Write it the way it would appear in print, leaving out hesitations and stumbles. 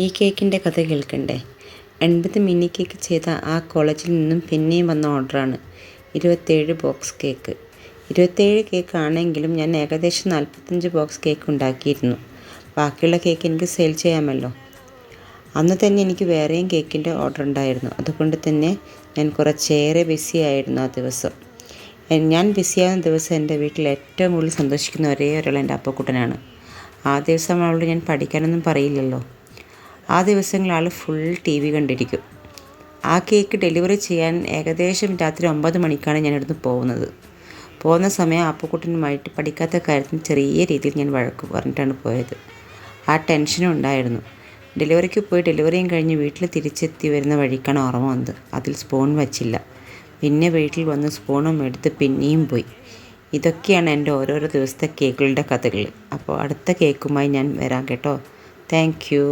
ഈ കേക്കിൻ്റെ കഥ കേൾക്കണ്ടേ? 80 മിനി കേക്ക് ചെയ്ത ആ കോളേജിൽ നിന്നും പിന്നെയും വന്ന ഓർഡറാണ് 27 ബോക്സ് കേക്ക്. 27 കേക്ക് ആണെങ്കിലും ഞാൻ ഏകദേശം 45 ബോക്സ് കേക്ക് ഉണ്ടാക്കിയിരുന്നു. ബാക്കിയുള്ള കേക്ക് എനിക്ക് സെയിൽ ചെയ്യാമല്ലോ. അന്ന് തന്നെ എനിക്ക് വേറെയും കേക്കിൻ്റെ ഓർഡർ ഉണ്ടായിരുന്നു. അതുകൊണ്ട് തന്നെ ഞാൻ കുറച്ചേറെ ബിസി ആയിരുന്നു ആ ദിവസം. ഞാൻ ബിസിയാകുന്ന ദിവസം എൻ്റെ വീട്ടിൽ ഏറ്റവും കൂടുതൽ സന്തോഷിക്കുന്ന ഒരേ ഒരാൾ എൻ്റെ അപ്പക്കുട്ടനാണ്. ആ ദിവസം അവളോട് ഞാൻ പഠിക്കാനൊന്നും പറയില്ലല്ലോ. ആ ദിവസങ്ങളിൽ ആൾ ഫുൾ TV കണ്ടിരിക്കും. ആ കേക്ക് ഡെലിവറി ചെയ്യാൻ ഏകദേശം രാത്രി 9 മണിക്കാണ് ഞാൻ ഇവിടുന്ന് പോകുന്നത്. പോകുന്ന സമയം അപ്പുക്കുട്ടനുമായിട്ട് പഠിക്കാത്ത കാര്യത്തിന് ചെറിയ രീതിയിൽ ഞാൻ വഴക്ക് പറഞ്ഞിട്ടാണ് പോയത്. ആ ടെൻഷനും ഉണ്ടായിരുന്നു. ഡെലിവറിക്ക് പോയി ഡെലിവറിയും കഴിഞ്ഞ് വീട്ടിൽ തിരിച്ചെത്തി വരുന്ന വഴിക്കാണ് ഓർമ്മ വന്നത്. അതിൽ സ്പൂൺ വച്ചില്ല. പിന്നെ വീട്ടിൽ വന്ന് സ്പൂണും എടുത്ത് പിന്നെയും പോയി. ഇതൊക്കെയാണ് എൻ്റെ ഓരോരോ ദിവസത്തെ കേക്കുകളുടെ കഥകൾ. അപ്പോൾ അടുത്ത കേക്കുമായി ഞാൻ വരാം കേട്ടോ. Thank you.